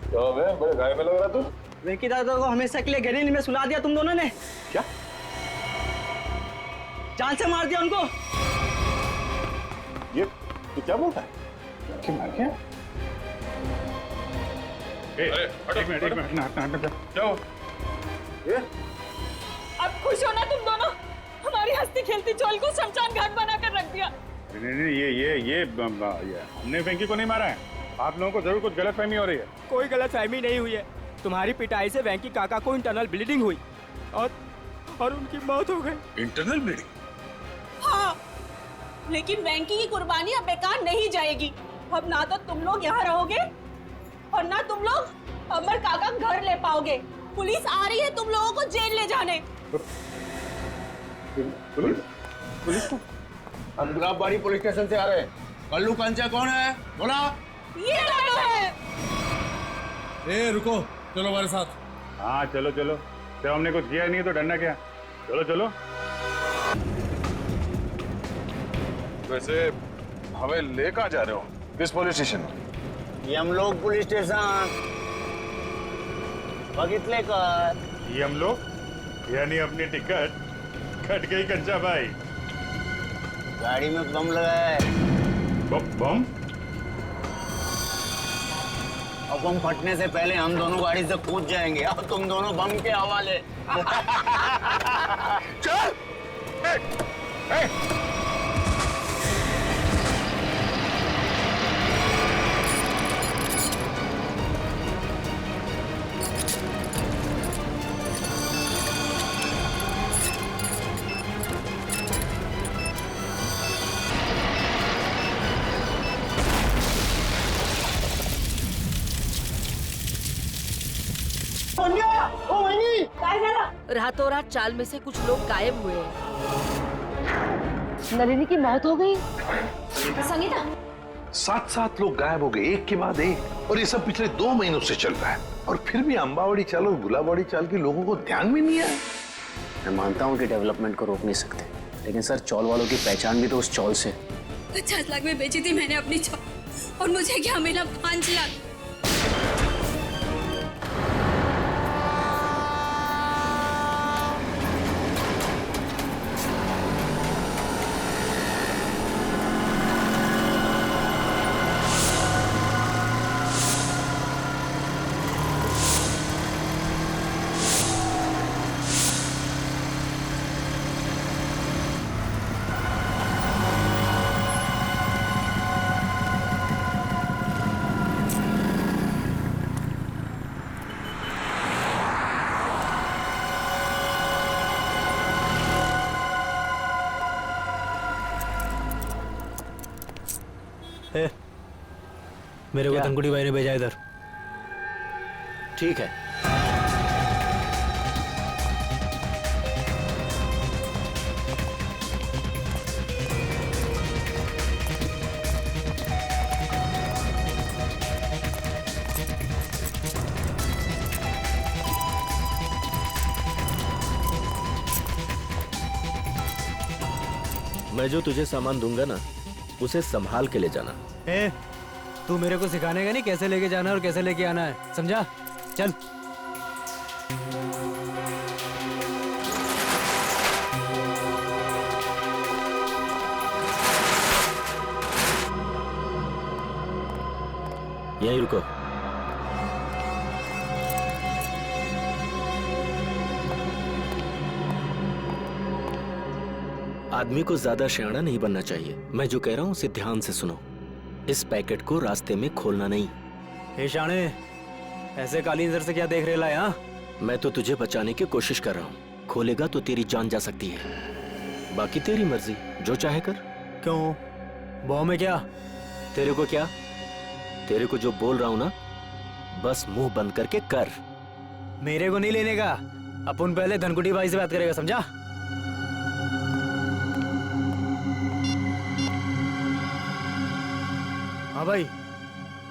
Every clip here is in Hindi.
क्या हो गया? बड़े घायल में लग रहा तू। वेंकी दादा को हमेशा के लिए गहरी में सुला दिया तुम दोनों ने। क्या? जान से मार दिया उनको। ये तू क्या बोलता है? क्या मार क्या? एक मिनट क्या हो? ये अब खुश हो ना तुम दोनों? हमारी हंसती खेलती चोल को शमशान घाट बनाकर रख दिया। नहीं, ये हमने वेंकी को नहीं मारा है। आप लोगों को जरूर कुछ गलतफहमी हो रही है। कोई गलतफहमी नहीं हुई है। तुम्हारी पिटाई से वेंकी काका को इंटरनल ब्लीडिंग हुई और उनकी मौत हो गई। Internal bleeding? हाँ, लेकिन वेंकी की कुर्बानी अब बेकार नहीं जाएगी। अब ना तो तुम लोग यहाँ रहोगे और ना तुम लोग अमर काका घर ले पाओगे। पुलिस आ रही है तुम लोगों को जेल ले जाने। पुलिस? हम गुलाबबाड़ी पुलिस स्टेशन से आ रहे हैं। कल्लू कंचा कौन है? बोला। ये दोनों है। ए रुको, चलो हमारे साथ। हाँ चलो चलो, जब हमने कुछ किया नहीं तो डरना क्या। चलो चलो। वैसे हमें ले कहाँ जा रहे हो? किस पुलिस स्टेशन? यमलोक पुलिस स्टेशन। बघितले का ये हम लोग यानी अपनी टिकट कट गई कंचा भाई। गाड़ी में बम लगा है। बम? और बम फटने से पहले हम दोनों गाड़ी से कूद जाएंगे और तुम दोनों बम के हवाले। चल! रातों रात चाल में से कुछ लोग गायब हुए हैं। नलिनी की मौत हो गई। संगीता, 7 लोग गायब हो गए एक के बाद एक, और ये सब पिछले 2 महीनों से चल रहा है। और फिर भी अंबावड़ी चाल और गुलाबवाड़ी चाल के लोगों को ध्यान में नहीं आया। मैं मानता हूँ कि डेवलपमेंट को रोक नहीं सकते, लेकिन सर चौल वालों की पहचान भी तो उस चौल से। 50 लाख में बेची थी मैंने अपनी चौल, और मुझे क्या मिला? 5 लाख। मेरे को धनकुटी भाई ने भेजा इधर। ठीक है, मैं जो तुझे सामान दूंगा ना, उसे संभाल के ले जाना। तू मेरे को सिखाने का नहीं कैसे लेके जाना और कैसे लेके आना है, समझा? चल। यहीं रुको। आदमी को ज्यादा शयाना नहीं बनना चाहिए। मैं जो कह रहा हूं उसे ध्यान से सुनो। इस पैकेट को रास्ते में खोलना नहीं। हे शाणे, ऐसे काली नजर से क्या देख रहे ला? मैं तो तुझे बचाने की कोशिश कर रहा हूँ। खोलेगा तो तेरी जान जा सकती है। बाकी तेरी मर्जी, जो चाहे कर। क्यों? बॉ में क्या? तेरे को क्या? तेरे को जो बोल रहा हूँ ना, बस मुंह बंद करके कर। मेरे को नहीं लेने का। अपन पहले धनकुटी भाई से बात करेगा, समझा? हाँ भाई।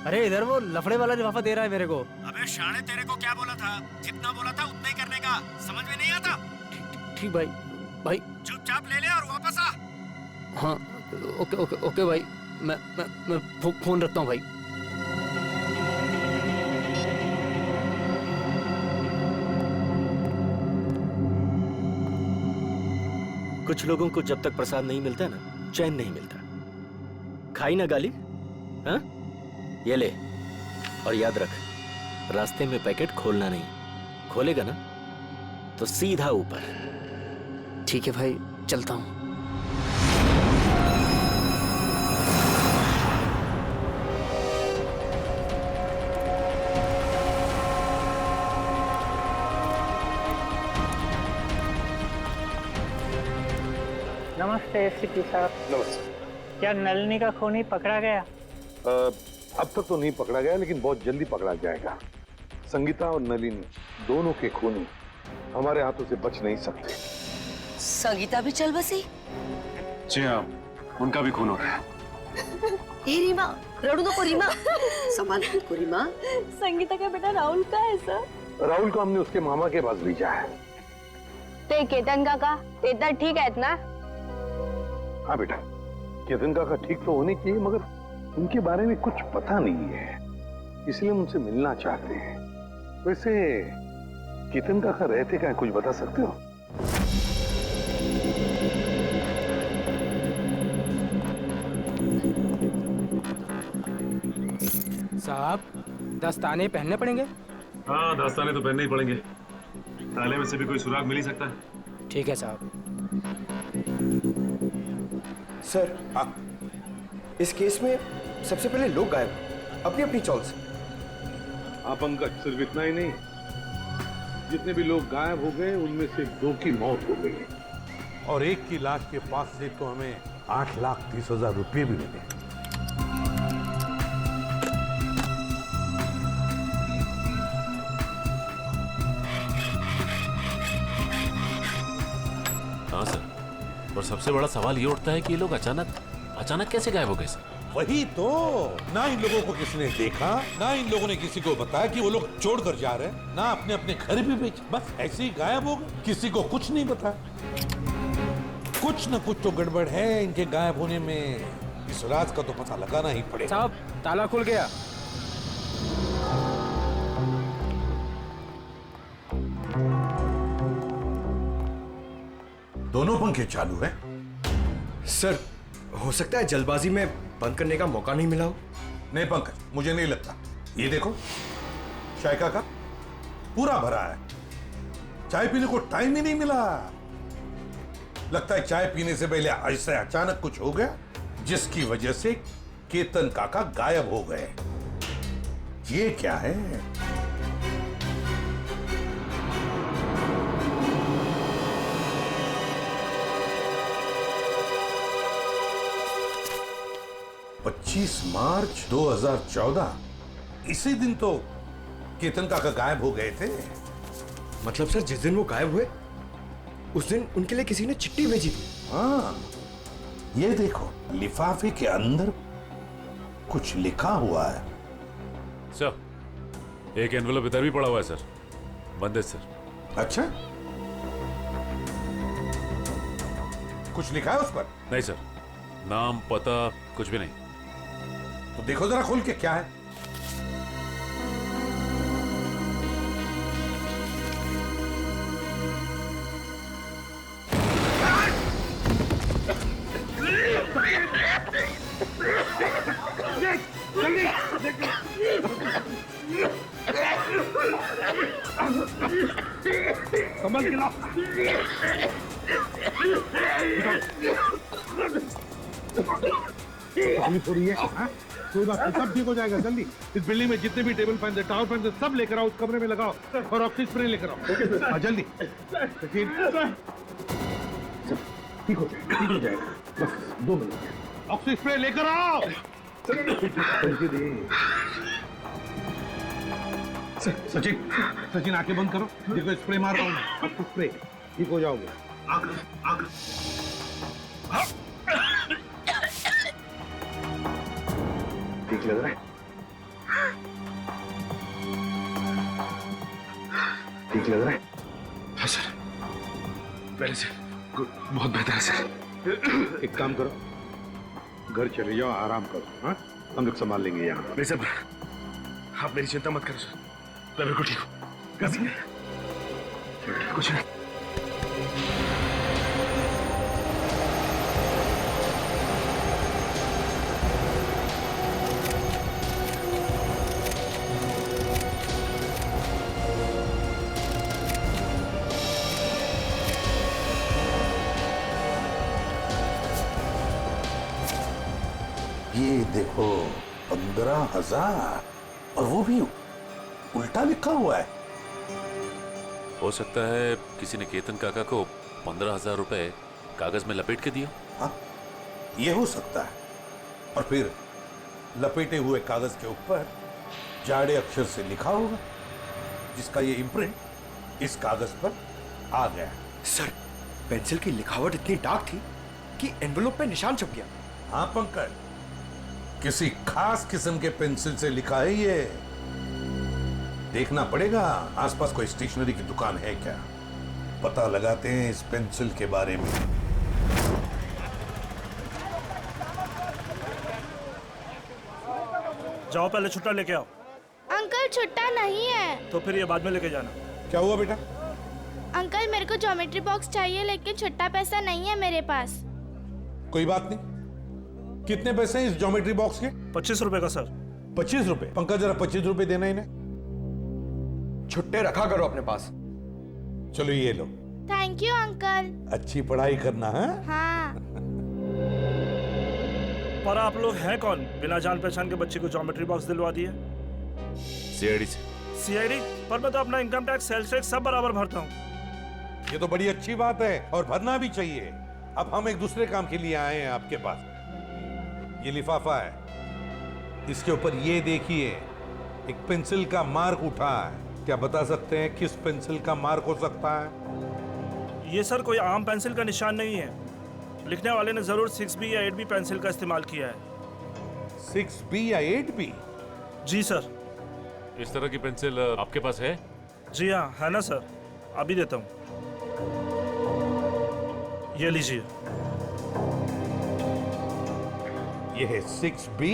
अरे इधर वो लफड़े वाला लिफाफा दे रहा है मेरे को। अबे शाणे, तेरे को क्या बोला था? जितना बोला था उतना ही करने का। समझ में नहीं आता? ठीक भाई। भाई चुपचाप ले ले और वापस आ। हाँ ओके ओके ओके भाई। मैं फोन रखता हूँ भाई। कुछ लोगों को जब तक प्रसाद नहीं मिलता ना, चैन नहीं मिलता। खाई ना गाली? हाँ, ये ले और याद रख, रास्ते में पैकेट खोलना नहीं। खोलेगा ना तो सीधा ऊपर। ठीक है भाई, चलता हूँ। नमस्ते एसपी साहब। नमस्ते। क्या नलिनी का खूनी पकड़ा गया? अब तक तो नहीं पकड़ा गया, लेकिन बहुत जल्दी पकड़ा जाएगा। संगीता और नलिनी दोनों के खूनी हमारे हाथों से बच नहीं सकते। संगीता भी चल बसी? जी हाँ, उनका भी खून हो रहा है। ए रीमा, रड़ू नको रीमा। संभाल खुद को रीमा। संगीता का बेटा राहुल का है सर? राहुल को हमने उसके मामा के पास भेजा है। ते केतन काका ते तर ठीक आहेत ना? हाँ बेटा, केतन काका ठीक तो होने चाहिए, मगर उनके बारे में कुछ पता नहीं है, इसलिए हम उनसे मिलना चाहते हैं। वैसे केतन काका रहते क्या, कुछ बता सकते हो? साहब, दस्ताने पहनने पड़ेंगे? हाँ, दस्ताने तो पहनने ही पड़ेंगे। ताले में से भी कोई सुराग मिल ही सकता है। ठीक है साहब। सर, इस केस में सबसे पहले लोग गायब, अपनी अपनी चॉल से। हाँ पंकज, सिर्फ इतना ही नहीं, जितने भी लोग गायब हो गए उनमें से 2 की मौत हो गई, और एक की लाश के पास से तो हमें 8,30,000 रुपये भी मिले। हाँ सर, और सबसे बड़ा सवाल ये उठता है कि ये लोग अचानक कैसे गायब हो गए सर? वही तो, ना इन लोगों को किसी ने देखा, ना इन लोगों ने किसी को बताया कि वो लोग छोड़कर जा रहे हैं, ना अपने अपने घर भी बेचे, बस ऐसे ही गायब हो गए, किसी को कुछ नहीं बताया। कुछ न कुछ तो गड़बड़ है इनके गायब होने में, इस राज का तो पता लगाना ही पड़ेगा। साहब, ताला खुल गया। दोनों पंखे चालू हैं? सर, हो सकता है जल्दबाजी में बंद करने का मौका नहीं मिला हो। नहीं पंकज, मुझे नहीं लगता। ये देखो, चाय का कप पूरा भरा है, चाय पीने को टाइम ही नहीं मिला। लगता है चाय पीने से पहले ऐसे अचानक कुछ हो गया, जिसकी वजह से केतन काका गायब हो गए। ये क्या है? मार्च 2014, इसी दिन तो केतन काका गायब हो गए थे। मतलब सर, जिस दिन वो गायब हुए उस दिन उनके लिए किसी ने चिट्ठी भेजी थी। हाँ, ये देखो, लिफाफे के अंदर कुछ लिखा हुआ है। सर, एक एनवेलप इधर भी पड़ा हुआ है सर, बंद है सर। अच्छा, कुछ लिखा है उस पर? नहीं सर, नाम पता कुछ भी नहीं। तो देखो जरा खोल के, क्या है? संभल के लाओ। तकलीफ हो रही है? हाँ? कोई बात नहीं, सब ठीक हो जाएगा जल्दी। इस बिल्डिंग में जितने भी टेबल फैन थे, टावर फैन थे, सब लेकर आओ, उस कमरे में लगाओ और ऑक्सीजन स्प्रे लेकर आओ। हाँ जल्दी। ठीक हो जाएगा, बस 2 मिनट। ऑक्सीजन स्प्रे लेकर आओ। सचिन आंखें बंद करो, देखो स्प्रे मार रहा हूँ। आपको स्प्रे, ठीक हो जाओगे। ठीक लग रहा है? ठीक लग रहा है? हाँ सर, पहले से बहुत बेहतर है सर। एक काम करो, घर चले जाओ, आराम करो। हाँ, हम लोग संभाल लेंगे यहाँ। नहीं सर, आप मेरी चिंता मत करो सर, मैं बिल्कुल ठीक हूँ। कुछ नहीं। 15,000 और वो भी उल्टा लिखा हुआ है। हो सकता है किसी ने केतन काका को 15,000 रुपए कागज में लपेट के दिया। हाँ, ये हो सकता है। और फिर लपेटे हुए कागज के ऊपर जाड़े अक्षर से लिखा होगा, जिसका ये इम्प्रिंट इस कागज पर आ गया। सर, पेंसिल की लिखावट इतनी डार्क थी कि एनवेलप पे निशान छप गया। हाँ पंकज, किसी खास किस्म के पेंसिल से लिखा है ये। देखना पड़ेगा आसपास कोई स्टेशनरी की दुकान है क्या, पता लगाते हैं इस पेंसिल के बारे में। जाओ पहले छुट्टा लेके आओ। अंकल छुट्टा नहीं है। तो फिर ये बाद में लेके जाना। क्या हुआ बेटा? अंकल मेरे को ज्योमेट्री बॉक्स चाहिए, लेकिन छुट्टा पैसा नहीं है मेरे पास। कोई बात नहीं। कितने पैसे हैं इस ज्योमेट्री बॉक्स के? 25 रुपए का सर। 25 रुपए? पंकज जरा 25 रुपए देना इन्हें। छुट्टे रखा करो अपने पास। चलो ये लो। Thank you uncle. अच्छी पढ़ाई करना है। हाँ। पर आप लोग हैं कौन, बिना जान पहचान के बच्चे को ज्योमेट्री बॉक्स दिलवा दिए? सीआईडी से। सीआईडी? पर मैं तो अपना इनकम टैक्स, सेल्स टैक्स सब बराबर भरता हूँ। ये तो बड़ी अच्छी बात है और भरना भी चाहिए। अब हम एक दूसरे काम के लिए आए हैं आपके पास। ये लिफाफा है, इसके ऊपर ये देखिए एक पेंसिल का मार्क उठा है। क्या बता सकते हैं किस पेंसिल का मार्क हो सकता है? ये सर कोई आम पेंसिल का निशान नहीं है। लिखने वाले ने जरूर 6B या 8B पेंसिल का इस्तेमाल किया है। 6B या 8B? जी सर। इस तरह की पेंसिल आपके पास है? जी हाँ, है ना सर, अभी देता हूँ। ये लीजिए। ये है 6B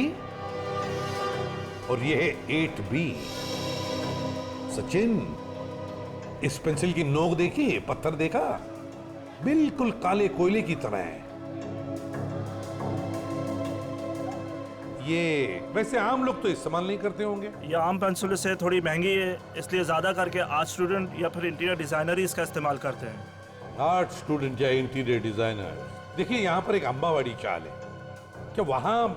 और ये है 8B। सचिन, इस पेंसिल की नोक देखी, पत्थर देखा, बिल्कुल काले कोयले की तरह है। ये वैसे आम लोग तो इस्तेमाल नहीं करते होंगे। ये आम पेंसिल से थोड़ी महंगी है, इसलिए ज्यादा करके आर्ट स्टूडेंट या फिर इंटीरियर डिजाइनर ही इसका इस्तेमाल करते हैं। आर्ट स्टूडेंट या इंटीरियर डिजाइनर? देखिए यहाँ पर एक अंबावाड़ी चाल है, क्या वहां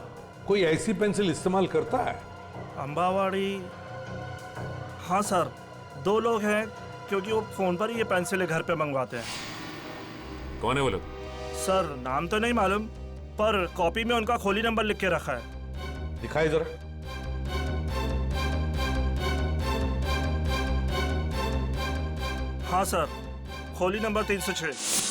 कोई ऐसी पेंसिल इस्तेमाल करता है? अंबावाड़ी? हाँ सर, 2 लोग हैं, क्योंकि वो फोन पर ही ये पेंसिलें घर पे मंगवाते हैं। कौन है वो लोग? सर नाम तो नहीं मालूम, पर कॉपी में उनका खोली नंबर लिख के रखा है। दिखाई जरा। हाँ सर, खोली नंबर 306।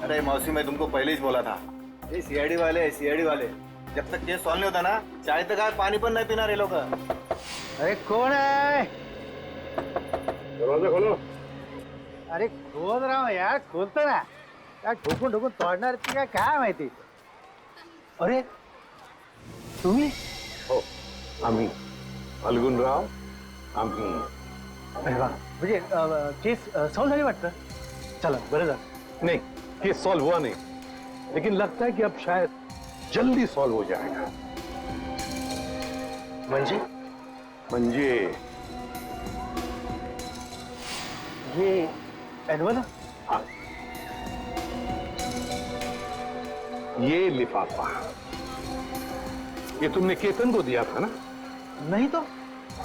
अरे मौसी, मैं तुमको पहले ही बोला था, ये सीआईडी वाले जब तक केस सॉल्व नहीं होता ना, चाय तक आए पानी पर नहीं पीना रे लोग। अरे कौन है? दरवाजा खोलो। अरे खोल रहा हूँ यार, खोलतो ना यार। ठोकून ठोकून तोडणार ती काय माहिती। अरे तुम्ही? हो, आम्ही फाल्गुनराव, आम्ही। अरे वा, म्हणजे केस सॉल्व झाली वाटतं। चला बरं झालं। नहीं, केस सॉल्व हुआ नहीं, लेकिन लगता है कि अब शायद जल्दी सॉल्व हो जाएगा। म्हणजे ये एनवलप? हाँ, ये लिफाफा ये तुमने केतन को दिया था ना? नहीं तो,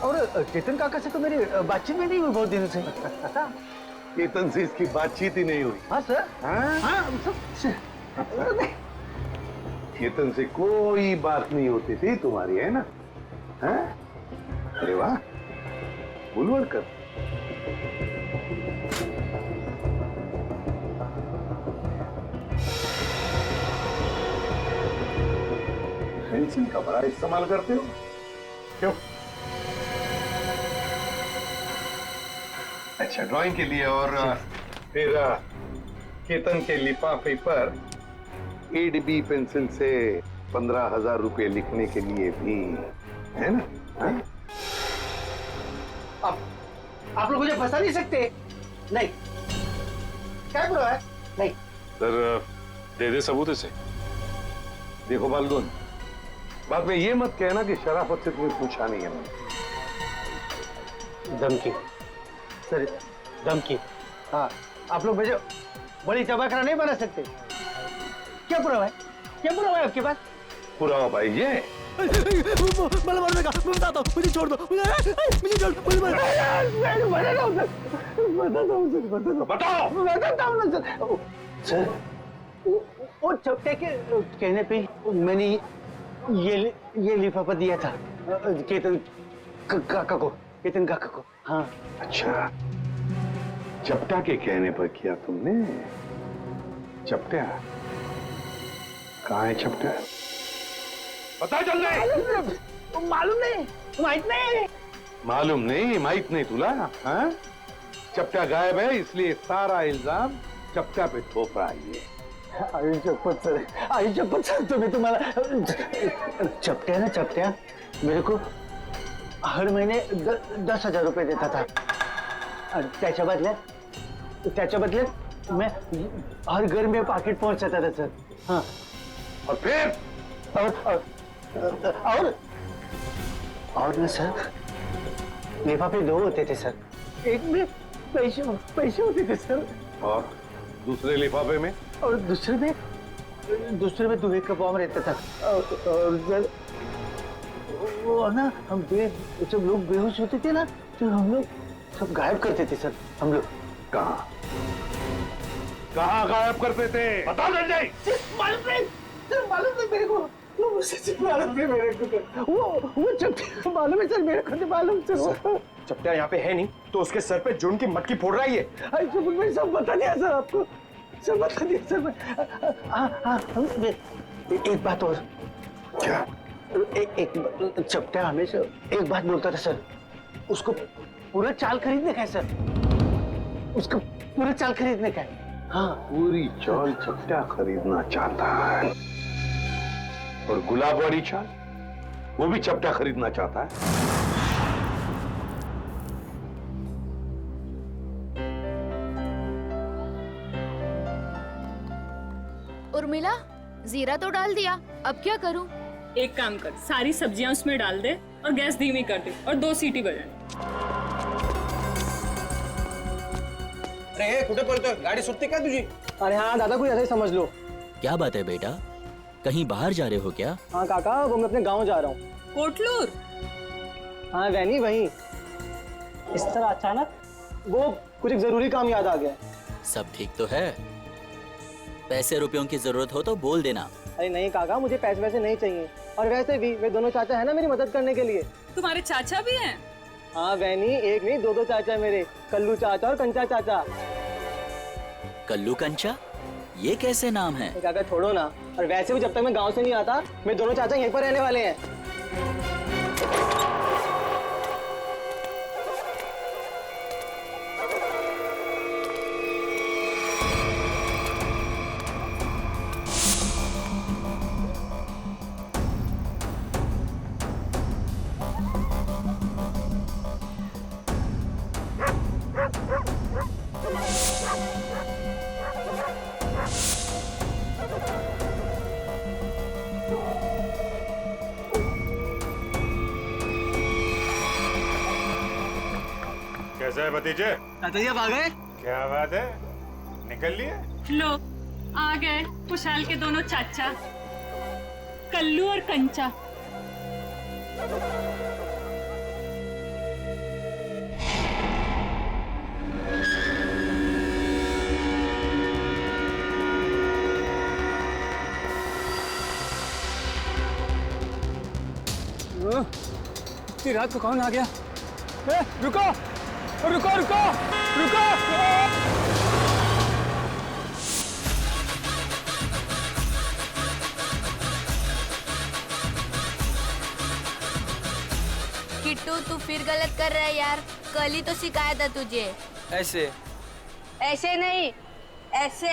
और केतन काका से तो मेरी बातचीत में नहीं हुई बहुत दिनों से। केतन से इसकी बातचीत ही नहीं हुई? हाँ सर। हाँ? केतन से कोई बात नहीं होती थी तुम्हारी, है ना? हाँ? अरे वाह, बुलवड़कर। पेंसिल का बड़ा इस्तेमाल करते हो क्यों? अच्छा, ड्राइंग के लिए। और फिर केतन के लिफाफे पर 8B पेंसिल से 15,000 रुपए लिखने के लिए भी, है ना? हाँ? आप लोग मुझे फंसा नहीं सकते। नहीं, क्या बुरा है? नहीं सर, दे दे सबूत इसे। देखो फाल्गुन, बाद में ये मत कहना कि शराफत से तुम्हें पूछा नहीं है मैंने। धमकी सर, धमकी। हाँ, आप लोग मुझे बड़ी चबाकरा नहीं बना सकते। क्या पुरावा है? क्या पुरावा है आपके पास? पुरावा भाई ये मैं बताता हूँ, मुझे छोड़ दो, मुझे छोड़ बताओ सर। वो चपटे के कहने पे मैंने ये लिफाफा दिया था केतन काका को, केतन काका को। हाँ। अच्छा, चपटा के कहने पर किया तुमने? चपटा कहाँ है? चपटा पता चल रहा? मालूम नहीं, माहित नहीं। मालूम नहीं, माहित नहीं तुला? हाँ? चपटा गायब है इसलिए सारा इल्जाम चपटा पे थोप रहा है ये। आई चप्पत सर तुम्हें तुम्हारा चपटिया ना, चपटिया मेरे को हर महीने 10,000 रुपये देता था। त्याच्या बदल्यात मैं हर घर में पाकिट पहुंचाता था सर। हाँ। और फिर और ना सर, लिफाफे 2 होते थे सर। एक में पैसे होते थे सर, और दूसरे लिफाफे में? और दूसरे में दुबे का बॉम्ब रहता था। और सर वो ना जब लोग बेहोश होते थे ना तो हम लोग सब गायब करते थे सर। हम लोग कहाँ गायब करते थे? बता संजय। मालूम नहीं मेरे को। वो सच मालूम नहीं मेरे को। वो चपटिया मालूम है सर, मेरे को नहीं मालूम सर। चपटिया यहाँ पे है नहीं तो उसके सर पे जुन की मटकी फोड़ रहा है ये। मैंने सब बता दिया सर आपको, सब बता दिया सर। एक बात और। क्या? एक चपटिया हमेशा एक बात बोलता था सर, उसको पूरा चाल खरीदने का है सर, उसको पूरा चाल खरीदने का है। हाँ, पूरी चाल चपटा खरीदना चाहता है। और गुलाब वाली चाल वो भी चपटा खरीदना चाहता है। उर्मिला, जीरा तो डाल दिया, अब क्या करूं? एक काम कर, सारी सब्जियां उसमें डाल दे और गैस धीमी कर दे और 2 सीटी बजाने। अरे कुठे पळतोय? गाडी सुटते का तुझी? अरे हाँ दादा, कोई ऐसा ही समझ लो। क्या बात है बेटा, कहीं बाहर जा रहे हो क्या? हाँ काका, वो मैं अपने गांव जा रहा हूँ। कोटलूर? हाँ वैनी, वहीं। इस तरह अचानक वो कुछ एक जरूरी काम याद आ गया। सब ठीक तो है? पैसे रुपयों की जरूरत हो तो बोल देना। अरे नहीं काका, मुझे पैसे वैसे नहीं चाहिए, और वैसे भी वे दोनों चाचा है ना मेरी मदद करने के लिए। तुम्हारे चाचा भी हैं? हाँ वैनी, एक नहीं 2 चाचा मेरे, कल्लू चाचा और कंचा चाचा। कल्लू कंचा, ये कैसे नाम है? काका छोड़ो ना, और वैसे भी जब तक मैं गांव से नहीं आता मेरे दोनों चाचा यहीं पर रहने वाले हैं। कैसा है भतीजे? चाचा आ गए? क्या बात है, निकल लिए? लो, आ गए खुशहाल के दोनों चाचा, कल्लू और कंचा। इतनी रात को कौन आ गया? रुको रुको रुको रुको! किट्टू, तू फिर गलत कर रहा है यार, कल ही तो सिखाया था तुझे। ऐसे नहीं, ऐसे।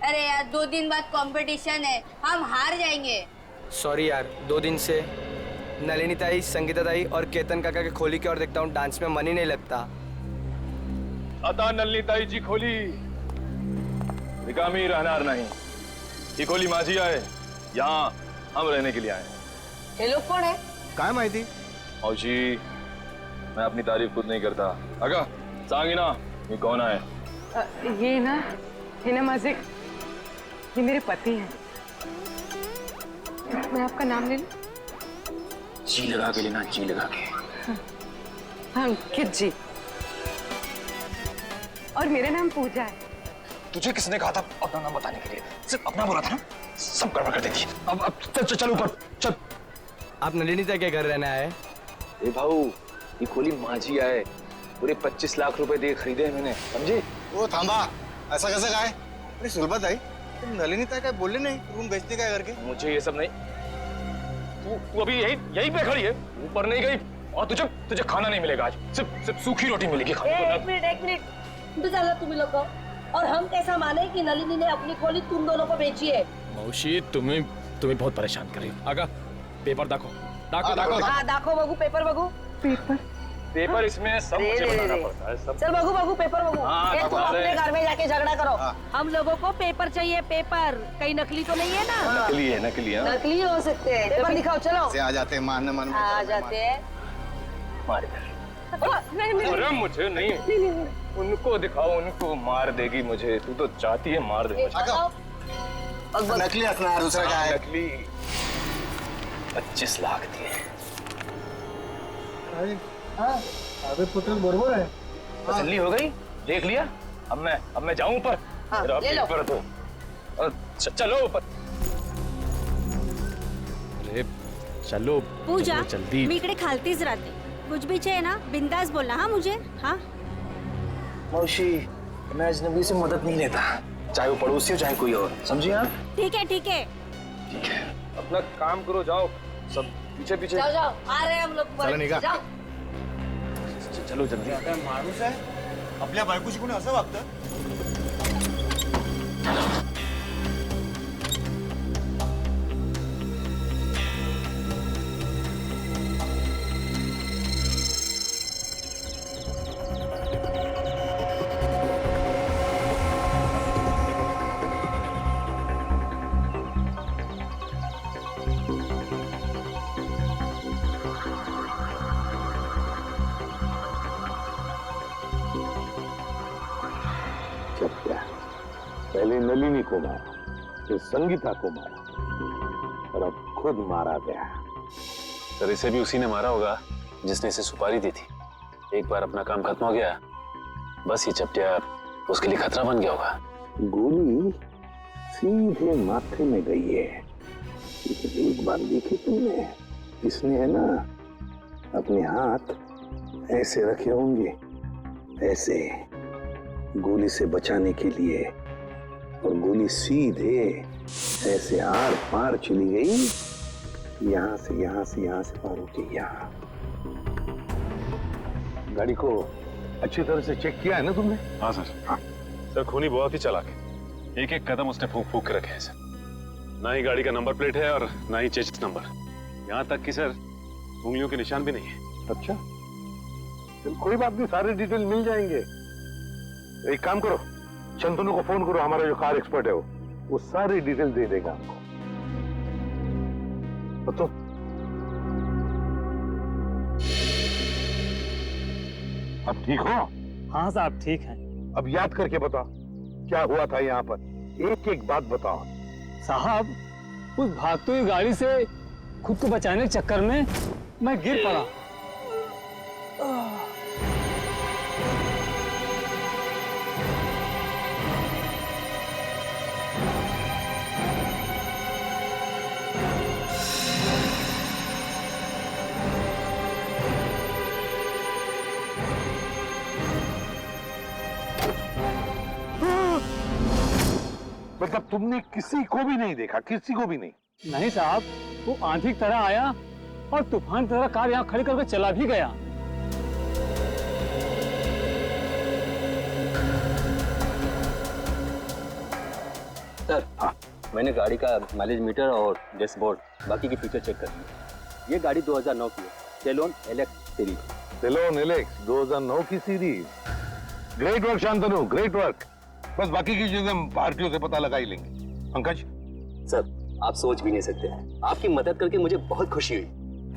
अरे यार 2 दिन बाद कंपटीशन है, हम हार जाएंगे। सॉरी यार, 2 दिन से नलिनी ताई, संगीता ताई और केतन काका के खोली की ओर देखता हूँ, डांस में मन ही नहीं लगता। आता नलिनी ताई जी खोली रिकामी रहनार नहीं, ही खोली माझी आहे, यहाँ हम रहने के लिए आए। ये लोग कौन है? काय माहिती? मावशी, मैं अपनी तारीफ खुद नहीं करता, अगं सांगी ना मी कौन आहे? ये ना माजिक, ये मेरे पति हैं। मैं आपका नाम ले लूं? जी लगा के लेना, जी लगा के। हाँ, अंकित जी। और मेरा नाम पूजा है। तुझे किसने कहा था अपना नाम बताने के लिए? सिर्फ अपना बोला था ना, सब गड़बड़ कर देती है। अब चल ऊपर चल। आप नलिनीता के घर रहने आए? ए भाऊ, ये खोली माझी आए, पूरे 25 लाख रुपए दे खरीदे हैं मैंने, समझे? वो थांबा, ऐसा कैसे कहा है? अरे सुलभत आई, तुम नलिनीता का बोले नहीं रूम बेचने का है करके? मुझे ये सब नहीं। तू अभी यहीं पे खड़ी है, ऊपर नहीं गई, और तुझे खाना नहीं मिलेगा आज। सिर्फ सूखी रोटी मिलेगी खाने को। एक मिनट इंतजार तुम लोग को। और हम कैसा माने कि नलिनी ने अपनी खोली तुम दोनों को बेची है? मौसी, तुम्हें बहुत परेशान कर रही हो। आगा पेपर दाखो बगू पेपर बगू। पेपर इसमें सब मुझे बताना पड़ता है सब। चल बगू पेपर बगू। हाँ, तुम अपने घर में जाके झगड़ा करो। हम लोगों को पेपर चाहिए, पेपर। कहीं नकली तो नहीं है ना? नकली है। नकली हो सकते हैं। पेपर दिखाओ, चलो। आ जाते हैं मारने आ जाते हैं। अरे मुझे नहीं, उनको दिखाओ, उनको मार देगी मुझे। तू तो चाहती है मार दे मुझे। नकली असला है, दूसरा क्या है? नकली 25 लाख दिए। अबे पुत्र बरोबर है। तसल्ली हो गई? देख लिया? अब मैं जाऊं ऊपर? पेपर दो और चलो ऊपर। अरे चलो पूजा, जल्दी। मी इकडे खालतीच राहते, कुछ भी चाहिए ना बिंदास बोलना। हाँ मुझे, हाँ। मौसी, मैं अजनबी से मदद नहीं लेता, चाहे वो पड़ोसी हो चाहे कोई और, समझी आप? ठीक है। ठीक है, अपना काम करो, जाओ सब पीछे। जाओ, आ रहे हैं हम लोग। जाओ, चलो जल्दी। माणूस आहे, आपल्या बायकोशी कोणी असं वागतं? पहले नलिनी को मारा, फिर संगीता को मारा, और अब खुद मारा गया। सर, इसे भी उसी ने मारा होगा जिसने इसे सुपारी दी थी। एक बार अपना काम खत्म हो गया, बस ये चपटिया उसके लिए खतरा बन गया होगा। गोली सीधे माथे में गई है। एक बार देखी तुमने, इसने है ना अपने हाथ ऐसे रखे होंगे, ऐसे गोली से बचाने के लिए, और गोली सीधे ऐसे आर पार चली गई, यहाँ से पार होके यहाँ। गाड़ी को अच्छी तरह से चेक किया है ना तुमने? हाँ सर। सर, खूनी बहुत ही चालाक है, एक कदम उसने फूक के रखे हैं सर। ना ही गाड़ी का नंबर प्लेट है और ना ही चेसिस नंबर, यहाँ तक कि सर उंगलियों के निशान भी नहीं है। अच्छा, चल कोई बात नहीं, सारे डिटेल मिल जाएंगे। एक काम करो, शंतनु को फोन करो, हमारा जो कार एक्सपर्ट है वो सारी डिटेल दे देगा हमको। तो अब ठीक हो? हाँ साहब ठीक है। अब याद करके बताओ क्या हुआ था यहाँ पर, एक एक बात बताओ। साहब, उस भागती हुई गाड़ी से खुद को बचाने के चक्कर में मैं गिर पड़ा। मतलब तुमने किसी को भी नहीं देखा? किसी को भी नहीं? नहीं साहब, वो आंधी की तरह आया और तूफान की तरह कार यहाँ खड़ी करके चला भी गया। सर, हाँ, मैंने गाड़ी का माइलेज मीटर और डैशबोर्ड बाकी की फीचर चेक कर लिए। ये गाड़ी 2009 की है, सेलोन एलेक्स सीरीज। सेलोन एलेक्स 2009 की series. Great work Shantanu, great work. बस बाकी की चीजें हम भारतीयों से पता लगा ही लेंगे। पंकज सर, आप सोच भी नहीं सकते, आपकी मदद करके मुझे बहुत खुशी हुई।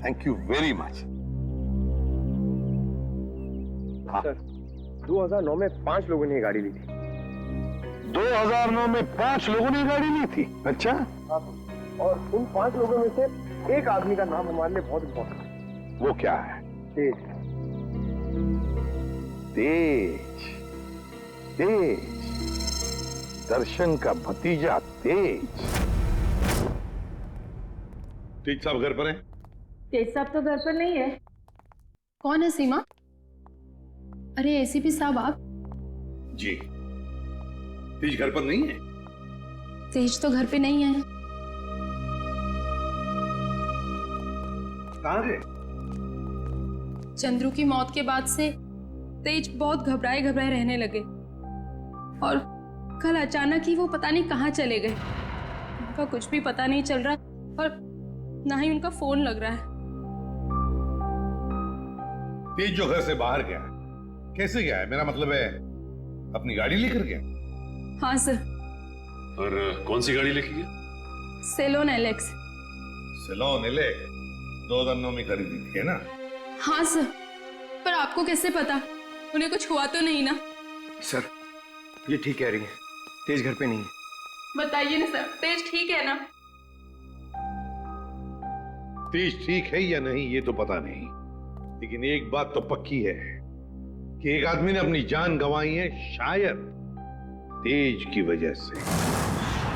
Thank you very much. Sir, 2009 में 5 लोगों ने ये गाड़ी ली थी। 2009 में 5 लोगों ने गाड़ी ली थी। अच्छा, और उन 5 लोगों में से एक आदमी का नाम हमारे लिए बहुत इम्पोर्टेंट है। वो क्या है? तेज। तेज, तेज, दर्शन का भतीजा तेज। तेज साहब घर पर हैं? तेज साहब तो घर पर नहीं है। कौन है सीमा? अरे एसीपी साहब आप? जी, तेज घर पर नहीं है। तेज तो घर पे नहीं है। कहाँ है? चंद्रू की मौत के बाद से तेज बहुत घबराए घबराए रहने लगे और कल अचानक ही वो पता नहीं कहाँ चले गए। उनका कुछ भी पता नहीं चल रहा और ना ही उनका फोन लग रहा है। तेज जो घर से बाहर गया, कैसे गया है? मेरा मतलब है अपनी गाड़ी लेकर गया? हाँ सर। और कौन सी गाड़ी लेके गया? Salon Alex. सेलोन एलेक्स 2009 में खरीदी थी, है ना? हाँ सर, पर आपको कैसे पता? उन्हें कुछ हुआ तो नहीं ना? सर, ये ठीक कह रही है, तेज घर पे नहीं है। बताइए ना सर, तेज ठीक है ना? तेज ठीक है या नहीं ये तो पता नहीं, लेकिन एक बात तो पक्की है कि एक आदमी ने अपनी जान गंवाई है, शायद तेज की वजह से।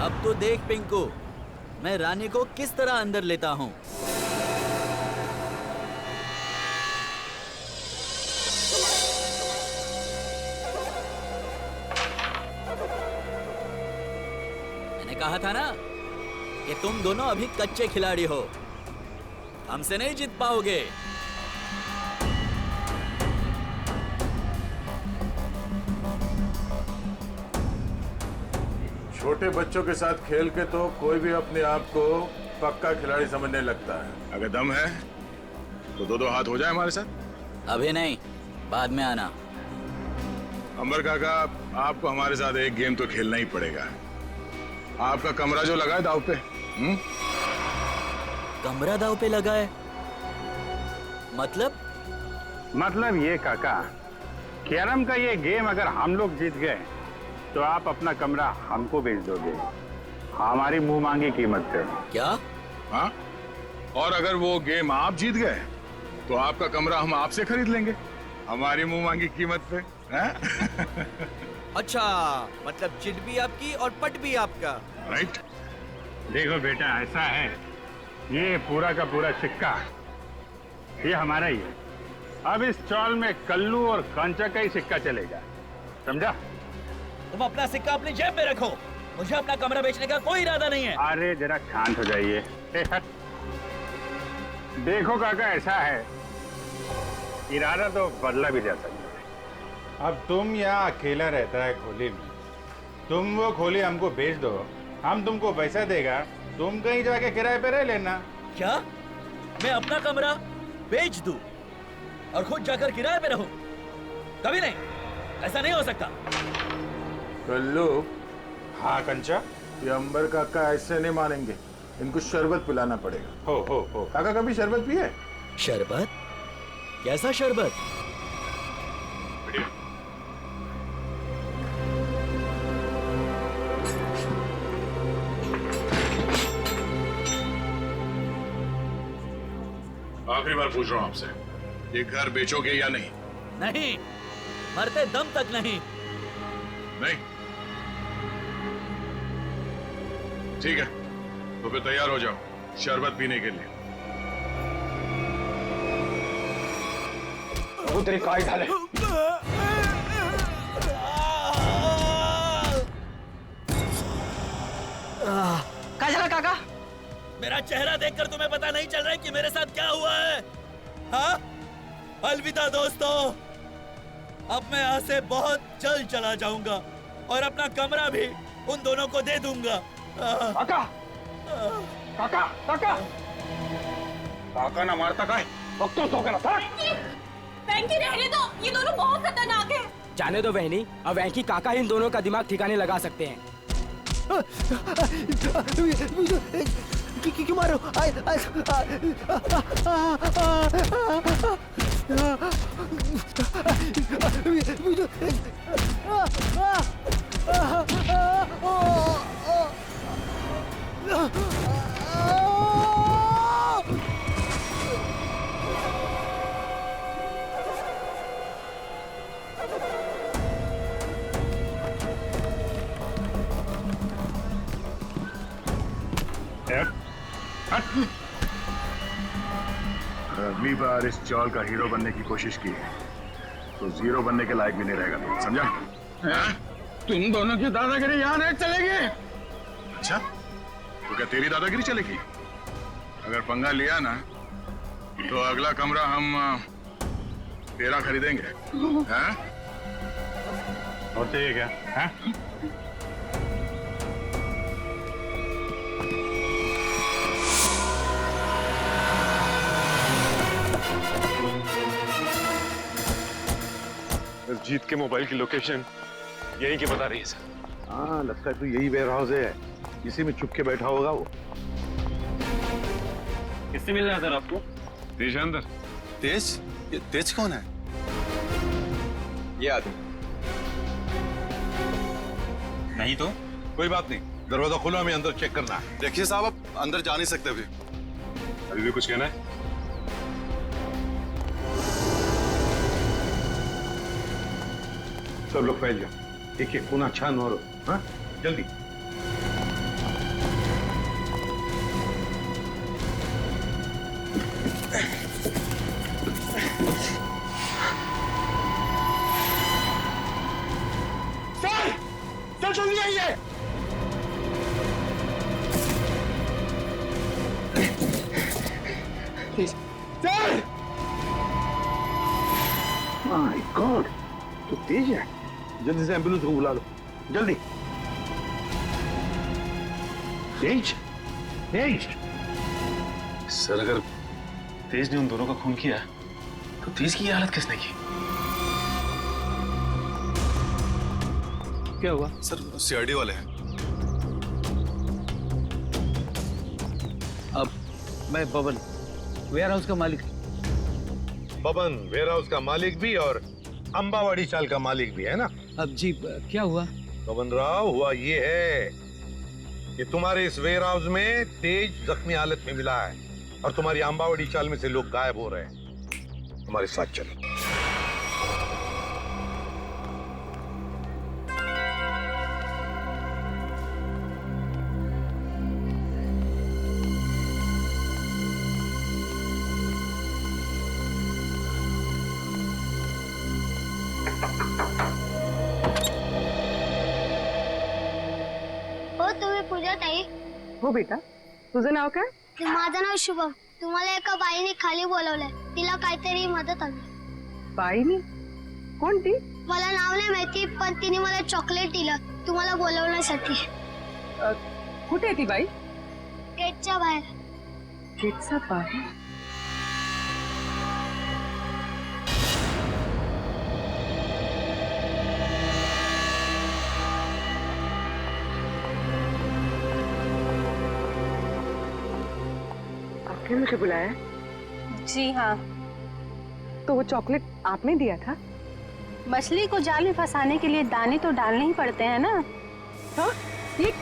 अब तो देख पिंकू, मैं रानी को किस तरह अंदर लेता हूँ। मैंने कहा था ना कि तुम दोनों अभी कच्चे खिलाड़ी हो, हमसे नहीं जीत पाओगे। छोटे बच्चों के साथ खेल के तो कोई भी अपने आप को पक्का खिलाड़ी समझने लगता है। अगर दम है तो दो हाथ हो जाए हमारे साथ। अभी नहीं, बाद में आना। अंबर काका, आपको हमारे साथ एक गेम तो खेलना ही पड़ेगा। आपका कमरा जो लगा है दाव पे। कमरा दाव पे लगा है? मतलब ये काका, कैरम का ये गेम अगर हम लोग जीत गए तो आप अपना कमरा हमको बेच दोगे, हमारी मुंह मांगी कीमत पे। क्या? हाँ, और अगर वो गेम आप जीत गए तो आपका कमरा हम आपसे खरीद लेंगे, हमारी मुंह मांगी कीमत पे। अच्छा, मतलब चिट भी आपकी और पट भी आपका। राइट। देखो बेटा, ऐसा है, ये पूरा का पूरा सिक्का ये हमारा ही है। अब इस चौल में कल्लू और कांचा का ही सिक्का चलेगा, समझा? तुम अपना सिक्का अपनी जेब में रखो, मुझे अपना कमरा बेचने का कोई इरादा नहीं है। अरे जरा शांत हो जाइए। देखो काका, ऐसा है, इरादा तो बदला भी जा सकता है। अब तुम यहाँ अकेला रहता है खोली में, तुम वो खोली हमको बेच दो, हम तुमको पैसा देगा, तुम कहीं जाके किराए पे रह लेना। क्या मैं अपना कमरा बेच दूं और खुद जाकर किराए पे रहूं? कभी नहीं, ऐसा नहीं हो सकता। कल्लू। हाँ कंचा? ये अंबर काका ऐसे नहीं मानेंगे, इनको शरबत पिलाना पड़ेगा। हो काका कभी शरबत पिए? शरबत? कैसा शरबत? आखिरी बार पूछ रहा हूं आपसे, ये घर बेचोगे या नहीं? नहीं, मरते दम तक नहीं। नहीं? ठीक है, तो फिर तैयार हो जाओ शरबत पीने के लिए। वो तेरी काय ढाले। काजला काका, मेरा चेहरा देखकर तुम्हें पता नहीं चल रहा है कि मेरे साथ क्या हुआ है? हाँ? अलविदा दोस्तों, अब मैं यहाँ से बहुत जल्द चला जाऊंगा और अपना कमरा भी उन दोनों को दे दूंगा। काका, काका, काका, काका ना मारता का है, वक्त तो करा था। वेंकी रहने दो, ये दोनों बहुत खतरनाक हैं। जाने दो बहनी, अब वेंकी काका इन दोनों का दिमाग ठिकाने लगा सकते हैं। क्यों मारो? अगली बार इस चौल का हीरो बनने की कोशिश की तो जीरो बनने के लायक भी नहीं रहेगा तुम, समझा? तुम दोनों की दादागिरी यहाँ नहीं चलेगी। अच्छा, तो क्या तेरी दादागिरी चलेगी? अगर पंगा लिया ना तो अगला कमरा हम तेरा खरीदेंगे, हैं? और चाहिए क्या? हैं? जीत के मोबाइल की लोकेशन यही की बता रही है सर। हाँ, लगता है तो यही वेयर हाउस है, इसी में छुप के बैठा होगा वो। किससे मिलना है सर आपको? तेज अंदर। तेज? ये तेज कौन है? ये आदमी नहीं तो कोई बात नहीं, दरवाजा खोलो, हमें अंदर चेक करना है। देखिए साहब, आप अंदर जा नहीं सकते अभी। अभी भी कुछ कहना है? सब लोग फैल जाओ, एक एक कोना छान मारो। हाँ, जल्दी। सर जल्दी आइए। सर! माय गॉड, तो तेज है। जल्दी से एम्बुलेंस को बुला लो, जल्दी। तेज, तेज। सर अगर तेज ने उन दोनों का खून किया तो तेज की ये हालत किसने की? क्या हुआ? सर सीआईडी वाले हैं। अब मैं बबन, वेयर हाउस का मालिक। बबन वेयर हाउस का मालिक भी और अंबावाड़ी चाल का मालिक भी है ना? अब जी क्या हुआ? बबन राव, हुआ ये है कि तुम्हारे इस वेयर हाउस में तेज जख्मी हालत में मिला है और तुम्हारी अंबावाड़ी चाल में से लोग गायब हो रहे हैं। हमारे साथ चलो। पूजा ताई, हो बेटा, तुझं नाव काय? माझं नाव शुभम. तुम्हाला एका बाईने खाली बोलवलंय, तिला काहीतरी मदत हवी. बाईनी? कोणती? मला नाव नाही माहिती, पण तिने मला चॉकलेट दिलं तुम्हाला बोलवण्यासाठी. कुठे आहे ती बाई? गेटच्या बाहेर. गेटच्या बाहेर? आपने मुझे बुलाया? जी हाँ। तो वो चॉकलेट आपने दिया था? मछली को जाल में फंसाने के लिए दाने तो डालने ही पड़ते हैं ना। हाँ? ये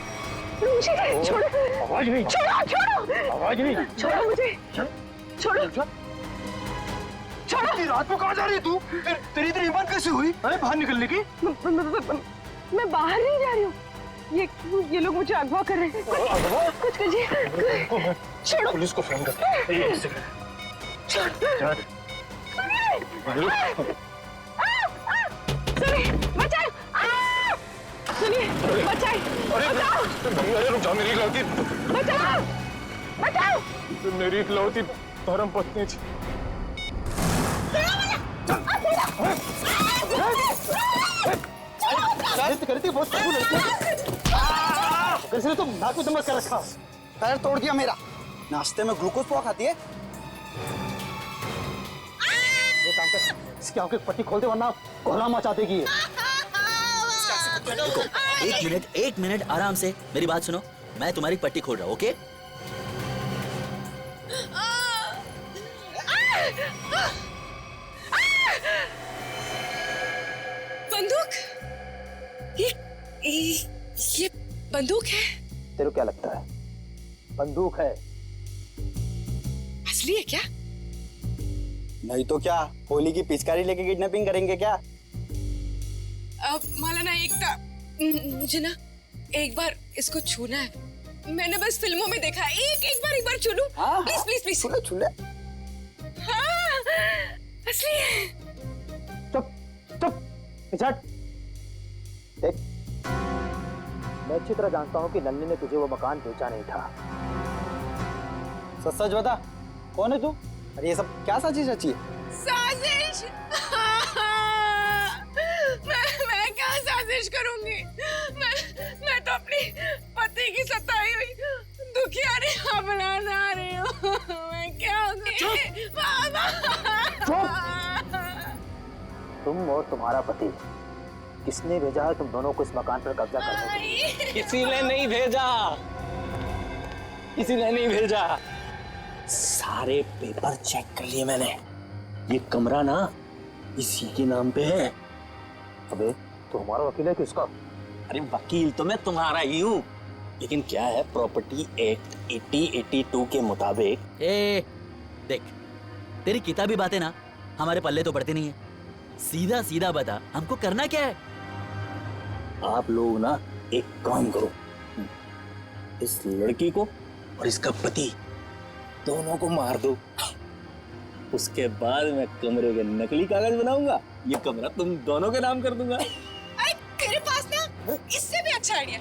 मुझे छोड़ो, आवाज नहीं, छोड़ो, छोड़ो, आवाज नहीं, छोड़ो मुझे, छोड़ो, छोड़ो। रात को कहाँ जा रही है तू? तेरी इतनी हिम्मत कैसे हुई? अरे बाहर निकलने की? मैं बाहर नहीं जा रही हूँ। ये लोग मुझे अगवा कर रहे हैं। कुछ कीजिए। छोड़ो। पुलिस को फोन कर। सुनिए, बचाओ! सुनिए, बचाओ! अरे रुक जाओ, मेरी इकलौती बचाओ! बचाओ! मेरी इकलौती धर्म पत्नी थी। करती बहुत कैसे तुम नाक में दमक कर रखा, पैर तोड़ दिया मेरा। नाश्ते में ग्लूकोज पोहा खाती है? ये काम कर, इसकी आंखें पट्टी खोल दे वरना कोहरा मचा देगी। एक मिनट आराम से मेरी बात सुनो, मैं तुम्हारी पट्टी खोल रहा हूँ, ओके? बंदूक? ये बंदूक है? तेरे को क्या लगता है? बंदूक है। असली है क्या? नहीं तो क्या, होली की पिचकारी लेके किडनैपिंग करेंगे क्या? अब मला ना मुझे ना एक बार इसको छूना है, मैंने बस फिल्मों में देखा है। एक बार छू लूं? Please please please. छूले। हाँ, असली है। चुप पिछड़। देख, मैं अच्छी तरह जानता हूँ कि नन्नी ने तुझे वो मकान बेचा नहीं था। सच सच बता, कौन है तू? अरे ये सब क्या साजिश रची है? साजिश? मैं क्या साजिश करूंगी? मैं तो अपनी पति की सताई हुई दुखियारी अपना रही हूँ। मैं क्या तुम और तुम्हारा पति, किसने भेजा है तुम दोनों को इस मकान पर कब्जा करने के लिए? किसी ने नहीं भेजा, किसी ने नहीं भेजा। सारे पेपर चेक कर लिए मैंने। ये कमरा ना इसी के नाम पे है। अबे तो हमारा वकील है किसका? अरे वकील तो मैं तुम्हारा ही हूँ, लेकिन क्या है, प्रॉपर्टी एक्ट 8082 के मुताबिक। देख, तेरी किताबी बातें ना हमारे पल्ले तो पड़ती नहीं है। सीधा सीधा बता, हमको करना क्या है? आप लोग ना एक काम करो, इस लड़की को और इसका पति दोनों को मार दो। उसके बाद मैं कमरे के नकली कागज बनाऊंगा, ये कमरा तुम दोनों के नाम कर दूंगा। तेरे पास ना इससे भी अच्छा आइडिया।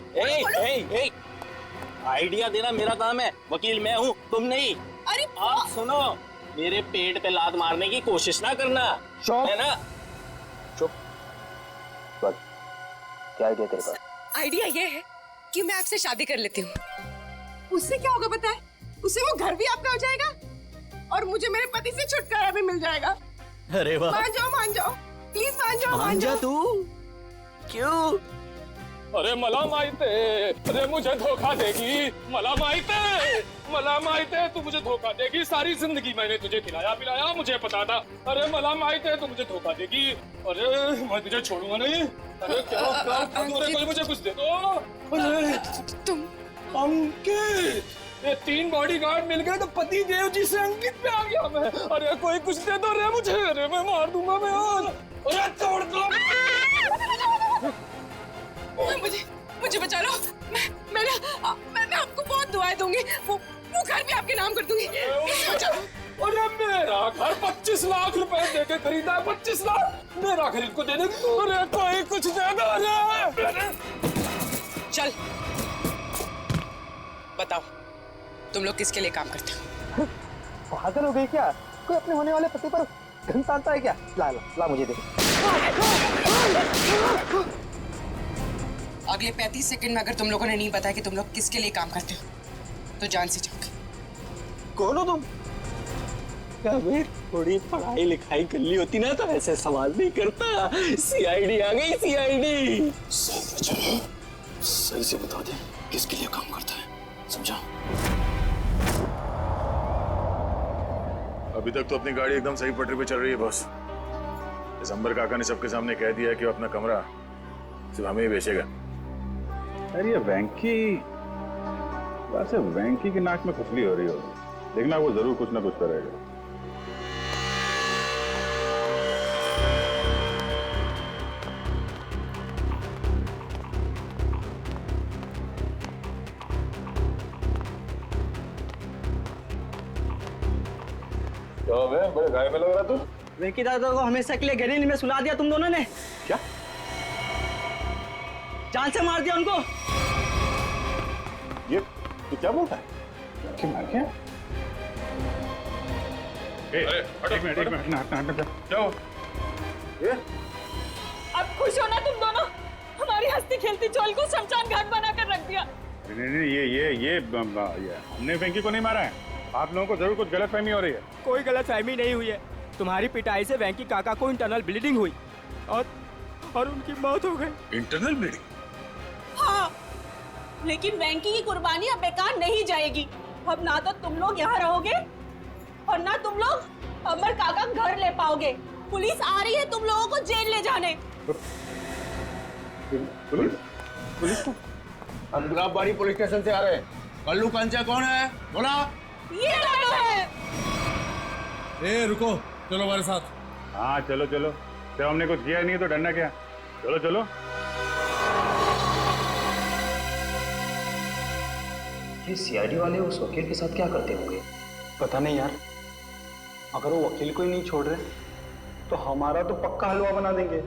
आइडिया देना मेरा काम है, वकील मैं हूँ, तुम नहीं। अरे आप सुनो, मेरे पेट पे लात मारने की कोशिश ना करना, है ना? चुप। बस, क्या आइडिया तेरे पास? आइडिया ये है कि मैं आपसे शादी कर लेती हूँ। उससे क्या होगा पता है? उससे वो घर भी आपका हो जाएगा और मुझे मेरे पति से छुटकारा भी मिल जाएगा। अरे वाह, मान जाओ प्लीज, मान जाओ। तू क्यों? अरे मला माहिते, अरे मुझे धोखा देगी। मला माहिते तू मुझे धोखा देगी। सारी जिंदगी मैंने तुझे खिलाया पिलाया, मुझे पता था। अरे मला माहिते तू मुझे धोखा देगी। अरे मैं तुझे छोड़ूंगा नहीं। अरे क्या कोई मुझे कुछ दे दो। अरे तुम अंकित, ये 3 बॉडीगार्ड मिल गए तो पति देव जी से अंकित पे आ गया मैं। अरे कोई कुछ दे दो रे मुझे, अरे मैं मार दूंगा मैं आज। अरे छोड़ दो मुझे बचा लो। मैं आपको बहुत दुआएं दूंगी। वो घर भी आपके नाम कर दूंगी। अरे मेरा घर 25 लाख रुपए दे के खरीदा है। 25 लाख मेरा खरीद को दे दे। अरे कोई कुछ दे दो। चल बताओ, तुम लोग किसके लिए काम करते हो? पागल हो गई क्या? कोई अपने होने वाले पति पर घन तानता है क्या? ला मुझे दे। अगले 35 सेकंड में अगर तुम लोगों ने नहीं बताया कि तुम लोग किसके लिए काम करते हो तो जान से जाओगे। कौन हो तुम? अबे थोड़ी पढ़ाई लिखाई कर ली होती ना तो ऐसे सवाल नहीं करता। सीआईडी आ गई, सीआईडी। सही से बता दे किसके लिए काम करता है, समझा? अभी तक तो अपनी गाड़ी एकदम सही पटरी पे चल रही है बॉस। दिसंबर काका ने सबके सामने कह दिया है कि वो अपना कमरा सिर्फ हमें ही बेचेगा। अरे ये वेंकी की नाक में खुजली हो रही होगी, देखना वो जरूर कुछ ना कुछ करेगा। बड़े घाय में लग रहा तू। वेंकी दादा को हमेशा के लिए गरीब में सुला दिया तुम दोनों ने। क्या? जान से मार दिया उनको। ये तू क्या बोलता है? क्या मार क्या? एक मिनट जाओ। ये अब खुश हो ना तुम दोनों? हमारी हंसती खेलती चोल को शमशान घाट बनाकर रख दिया। नहीं, ये हमने वेंकी को नहीं मारा है। आप लोगों को जरूर कुछ गलतफहमी हो रही है। कोई गलतफहमी नहीं हुई है। तुम्हारी पिटाई से वेंकी काका को इंटरनल ब्लीडिंग हुई और उनकी मौत हो गई। Internal bleeding? हाँ, लेकिन वेंकी की कुर्बानी अब बेकार नहीं जाएगी। अब ना तो तुम लोग यहाँ रहोगे और ना तुम लोग अमर काका घर ले पाओगे। पुलिस आ रही है तुम लोगों को जेल ले जाने। पुलिस? हम गुलाबबाड़ी पुलिस स्टेशन से आ रहे हैं। कल्लू कंचा कौन है? बोला। ये लालू है। ए रुको, चलो हमारे साथ। हाँ चलो चलो, जब हमने कुछ किया नहीं तो डरना क्या? चलो चलो। ये सीआईडी वाले उस वकील के साथ क्या करते होंगे? पता नहीं यार, अगर वो वकील को ही नहीं छोड़ रहे तो हमारा तो पक्का हलवा बना देंगे।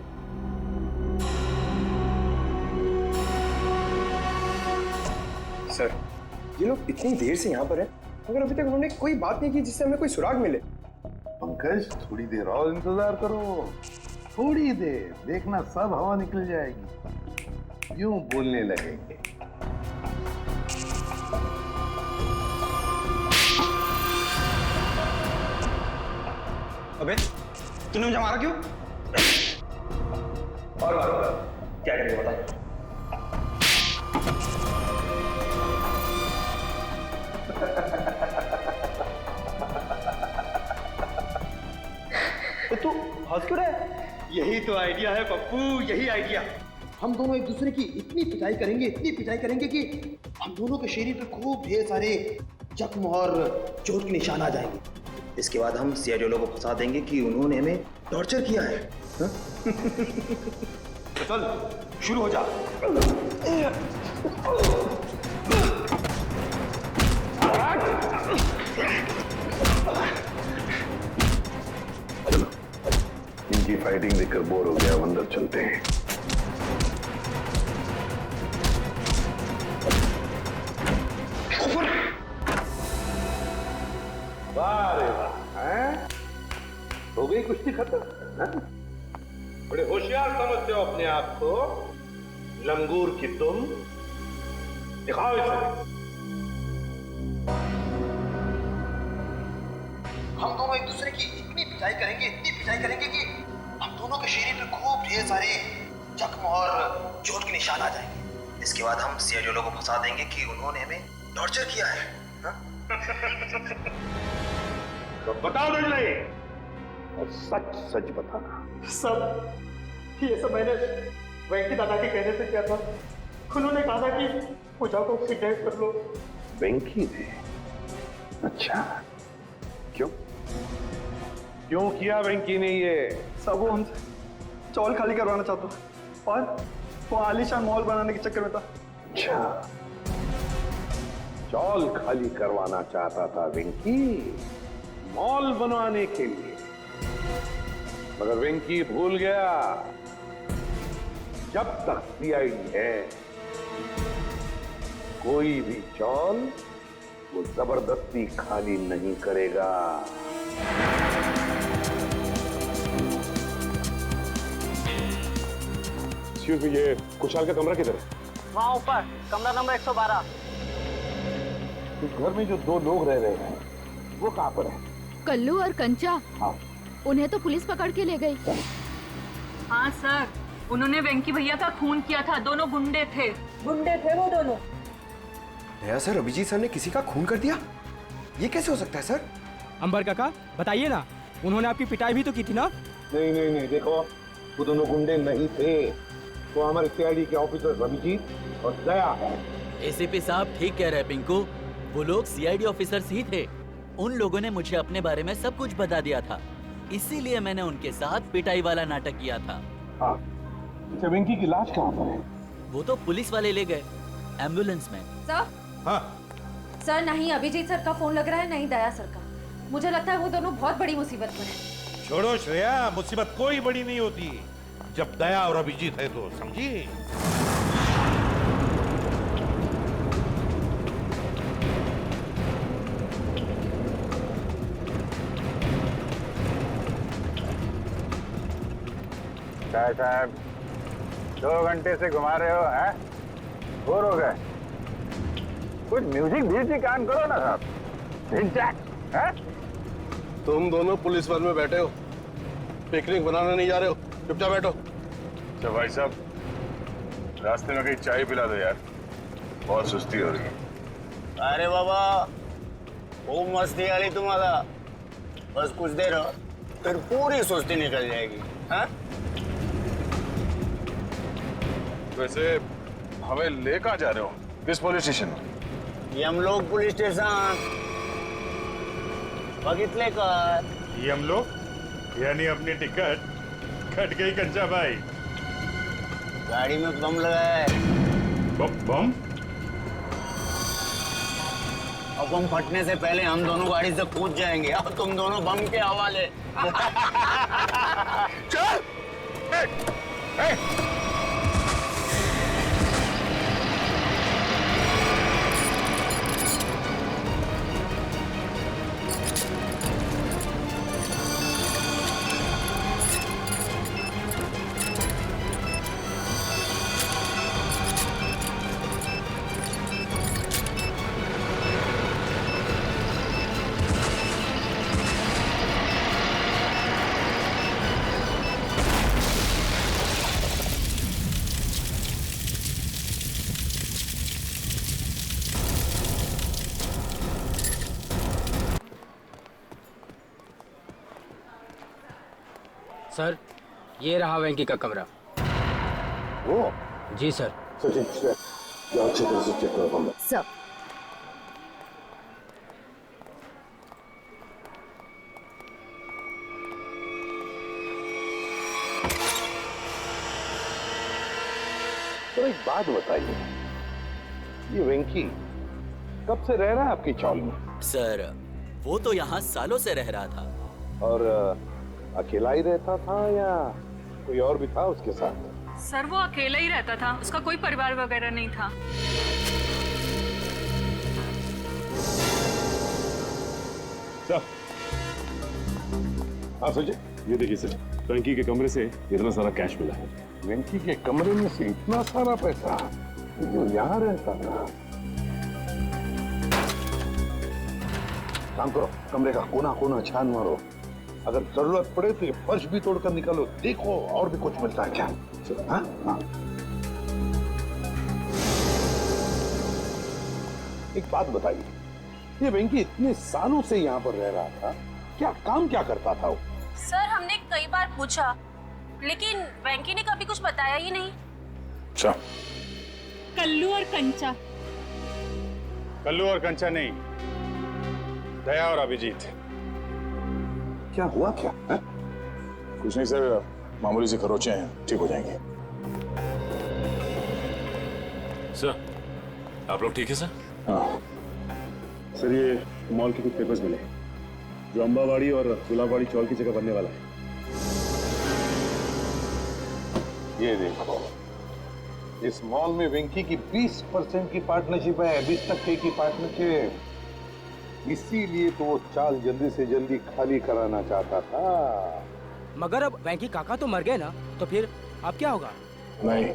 सर, ये लोग इतनी देर से यहाँ पर हैं, मगर अभी तक उन्होंने कोई बात नहीं की जिससे हमें कोई सुराग मिले। पंकज, थोड़ी देर और इंतजार करो, थोड़ी देर, देखना सब हवा निकल जाएगी, यूं बोलने लगेंगे। अबे तूने मुझे मारा क्यों? और क्या करेंगे बता? तू हंस क्यों रहा है? यही तो आइडिया है पप्पू, यही आइडिया। हम दोनों एक दूसरे की इतनी पिटाई करेंगे कि हम दोनों के शरीर पे खूब ढेर सारे जख्म और चोट के निशान आ जाएंगे। इसके बाद हम सीआईडी वालों को फंसा देंगे कि उन्होंने हमें टॉर्चर किया है। तो चल शुरू हो जा। इनकी फाइटिंग देखकर बोर हो गया, अब अंदर चलते हैं। वाह रे वाह, हैं? हो गई कुश्ती खत्म, हैं? बड़े होशियार समझते हो अपने आप को, लंगूर की तुम। दिखाओ इसे। हम दोनों एक दूसरे की इतनी पिटाई करेंगे कि हम दोनों के शरीर पे खूब ढेर सारे जख्म और चोट के निशान आ जाएंगे। इसके बाद हम सीआईडी वालों को फंसा देंगे कि उन्होंने हमें टॉर्चर किया है। तो बताओ दंडले, और सच सच बताना। सब ये सब मैंने वेंकी दादा के कहने से किया था। उन्होंने कहा था कि पूजा को किडनैप कर लो। वेंकी ने? अच्छा, क्यों क्यों किया वेंकी ने ये? सब वो हमसे चौल खाली करवाना चाहता था और वो आलीशान मॉल बनाने के चक्कर में था। अच्छा, चौल खाली करवाना चाहता था वेंकी, मॉल बनवाने के लिए। मगर वेंकी भूल गया, जब तक सीआईडी है कोई भी चौल वो जबरदस्ती खाली नहीं करेगा। ये कुशाल का कमरा किधर है? वहाँ ऊपर, कमरा नंबर 112। इस घर में जो दो लोग रह रहे हैं वो कहाँ पर है? कल्लू और कंचा। हाँ, उन्हें तो पुलिस पकड़ के ले गई। हाँ सर, उन्होंने वेंकी भैया का खून किया था। दोनों गुंडे थे वो दोनों। नया सर, अभिजीत सर ने किसी का खून कर दिया? ये कैसे हो सकता है सर? अंबर काका बताइए ना, उन्होंने आपकी पिटाई भी तो की थी ना? नहीं नहीं नहीं, देखो वो दोनों गुंडे नहीं थे, वो हमारे सीआईडी के ऑफिसर अभिजीत और दया है। एसीपी साहब ठीक कह रहे हैं पिंकू, वो लोग सीआईडी ऑफिसर्स ही थे। उन लोगों ने मुझे अपने बारे में सब कुछ बता दिया था, इसीलिए मैंने उनके साथ पिटाई वाला नाटक किया था। हाँ, अच्छा वेंकी की लाश कहाँ पर है? वो तो पुलिस वाले ले गए एम्बुलेंस में। सर? हाँ सर, नहीं अभिजीत सर का फोन लग रहा है, नहीं दया सर का। मुझे लगता है वो दोनों बहुत बड़ी मुसीबत में हैं। छोड़ो श्रेया, मुसीबत कोई बड़ी नहीं होती जब दया और अभिजीत है तो, समझी? साहब 2 घंटे से घुमा रहे हो, हैं? बोर हो गए? कुछ म्यूजिक भी कान करो ना साहब। हैं? तुम दोनों पुलिस बस में बैठे हो, पिकनिक बनाने नहीं जा रहे हो, चुपचाप बैठो। अच्छा भाई साहब, रास्ते में कहीं चाय पिला दो यार, बहुत सुस्ती हो रही है। अरे बाबा, खूब मस्ती आ रही तुम्हारा, बस कुछ देर हो फिर पूरी सुस्ती निकल जाएगी। हाँ? वैसे हमें ले कहाँ जा रहे हो? किस पुलिस स्टेशन? यमलोक पुलिस स्टेशन। बघितले का? यमलोक यानी अपनी टिकट कट गई कंचा भाई। गाड़ी में बम लगा है। बम? बम फटने से पहले हम दोनों गाड़ी से कूद जाएंगे, अब तुम दोनों बम के हवाले। चल। सर, ये रहा वेंकी का कमरा। वो? जी सर। सर चेक करो कमरा। सर, तो एक बात बताइए, ये वेंकी कब से रह रहा है आपकी चौल में? सर, वो तो यहाँ सालों से रह रहा था। और अकेला ही रहता था या कोई और भी था उसके साथ? सर, वो अकेला ही रहता था, उसका कोई परिवार वगैरह नहीं था। सर, हाँ सोचिए, ये देखिए सर, वेंकी के कमरे से इतना सारा कैश मिला है। वेंकी के कमरे में से इतना सारा पैसा जो यहाँ रहता था? काम करो, कमरे का कोना कोना छान मारो, अगर जरूरत पड़े तो ये फर्श भी तोड़कर निकालो, देखो और भी कुछ मिलता है क्या। हाँ? हाँ। एक बात बताइए, ये वेंकी इतने सालों से यहाँ पर रह रहा था, क्या काम क्या करता था वो? सर, हमने कई बार पूछा, लेकिन वेंकी ने कभी कुछ बताया ही नहीं। अच्छा। कल्लू और कंचा। कल्लू और कंचा नहीं, दया और अभिजीत। क्या हुआ क्या है? कुछ नहीं सर, मामूली से खरोचे हैं, ठीक हो जाएंगे। सर, आप लोग ठीक है सर? हाँ। सर, ये मॉल के कुछ पेपर्स मिले जो अंबावाड़ी और गुलाबवाड़ी चौल की जगह बनने वाला है। ये देखो, इस मॉल में वेंकी की 20% की पार्टनरशिप है, 20% की पार्टनरशिप। इसीलिए तो वो चाल जल्दी से जल्दी खाली कराना चाहता था। मगर अब वेंकी काका तो मर गए ना, तो फिर अब क्या होगा? नहीं,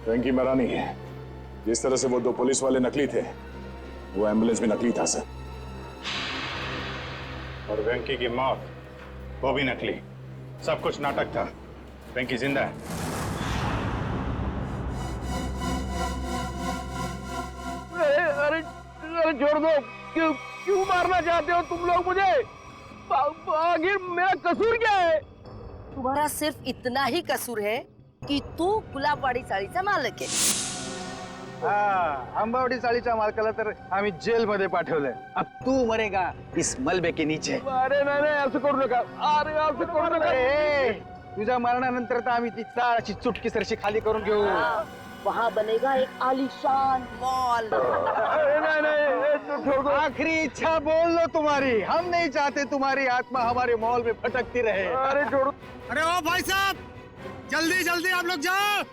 वेंकी मरा नहीं है। जिस तरह से वो 2 पुलिस वाले नकली थे, वो एम्बुलेंस भी नकली था सर। और वेंकी की मौत, वो भी नकली। सब कुछ नाटक था। वेंकी जिंदा है। अरे छोड़ दो, क्यों मारना चाहते हो तुम लोग मुझे? आखिर मेरा कसूर क्या है? तुम्हारा सिर्फ इतना ही कसूर है कि तू गुलाबवाडी चाळीचा मालक आहे। आंबावडी चाळीच्या मालकाला तर आम्ही जेल मध्ये पाठवलंय। अब तू मरेगा इस मलबे के नीचे। अरे नाही असं करू नका, अरे असं करू नका। तुझ्या मरणानंतर तर आम्ही ती चाळाची चुटकी सरशी खाली करून घेऊ। वहाँ बनेगा एक आलीशान मॉल। आखिरी इच्छा बोल लो तुम्हारी, हम नहीं चाहते तुम्हारी आत्मा हमारे मॉल में भटकती रहे। अरे छोड़ो। अरे ओ भाई साहब, जल्दी जल्दी आप लोग जाओ।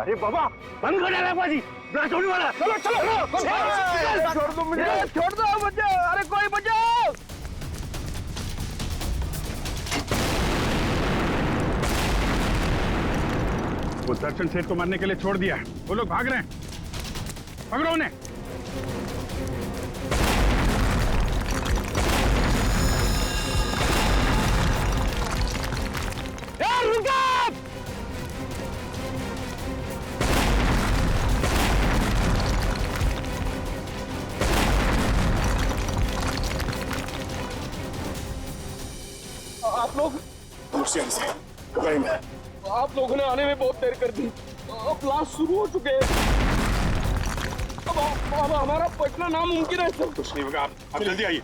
अरे बाबा, बंद कर डाला बाजी, ब्लास्ट होने वाला। चलो छोड़ दो मुझे, छोड़ दो मुझे। अरे कोई बचाओ। वो दर्शन सेठ को मारने के लिए छोड़ दिया, वो लोग भाग रहे हैं। पकड़ो उन्हें। आप लोग आप लोगों ने आने में बहुत देर कर दी। अब ब्लास्ट शुरू हो चुके हैं। अब हमारा पटना नामुमकिन है सर। कुछ नहीं होगा, आप जल्दी आइए।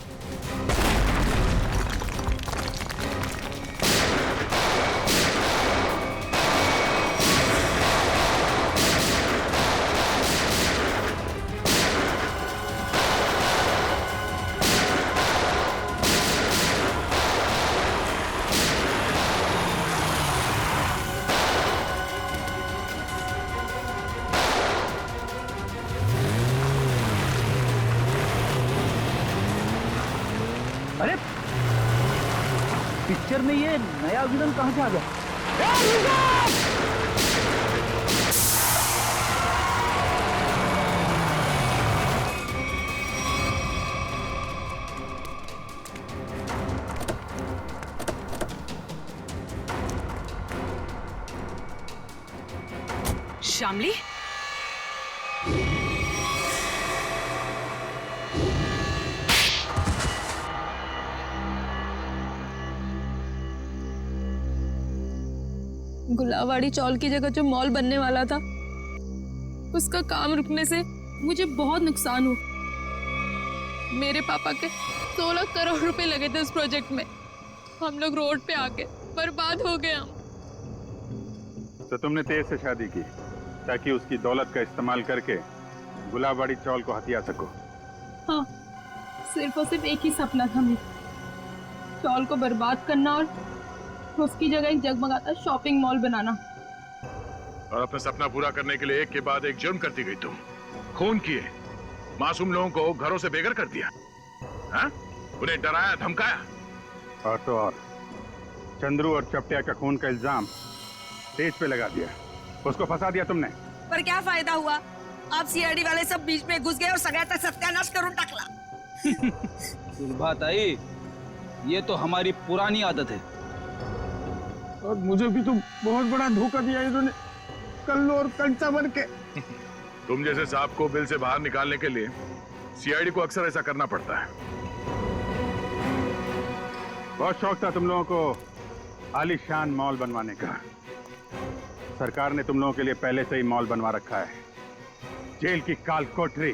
पिक्चर में ये नया विलन कहाँ से आ गया? श्यामली, गुलावाड़ी चौल की जगह जो मॉल बनने वाला था, उसका काम रुकने से मुझे बहुत नुकसान हुआ। मेरे पापा के 16 करोड़ रुपए लगे थे उस प्रोजेक्ट में। हम लोग रोड पे आके बर्बाद हो गए हम। तो तुमने तेज से शादी की ताकि उसकी दौलत का इस्तेमाल करके गुलाबवाड़ी चौल को हथिया सको। हाँ, सिर्फ और सिर्फ एक ही सपना था मेरा, चौल को बर्बाद करना और उसकी जगह एक जगमगाता शॉपिंग मॉल बनाना। और अपना सपना पूरा करने के लिए एक के बाद एक जुर्म करती गई तुम। खून किए, मासूम लोगों को घरों से बेघर कर दिया, हाँ? उन्हें डराया धमकाया। और तो और चंद्रू और चपटिया का खून का इल्जाम तेज पे लगा दिया, उसको फंसा दिया तुमने। पर क्या फायदा हुआ? आप सीआईडी वाले सब बीच में घुस गए और सगळ्याचा सत्यानाश करून टाकला। सुरभात आई, ये तो हमारी पुरानी आदत है। और मुझे भी तो बहुत बड़ा धोखा दिया इन्होंने, कल्लू और कंचा बन के। तुम जैसे सांप को बिल से बाहर निकालने के लिए सीआईडी को अक्सर ऐसा करना पड़ता है। बहुत शौक था तुम लोगों को आलीशान मॉल बनवाने का। सरकार ने तुम लोगों के लिए पहले से ही मॉल बनवा रखा है, जेल की काल कोठरी।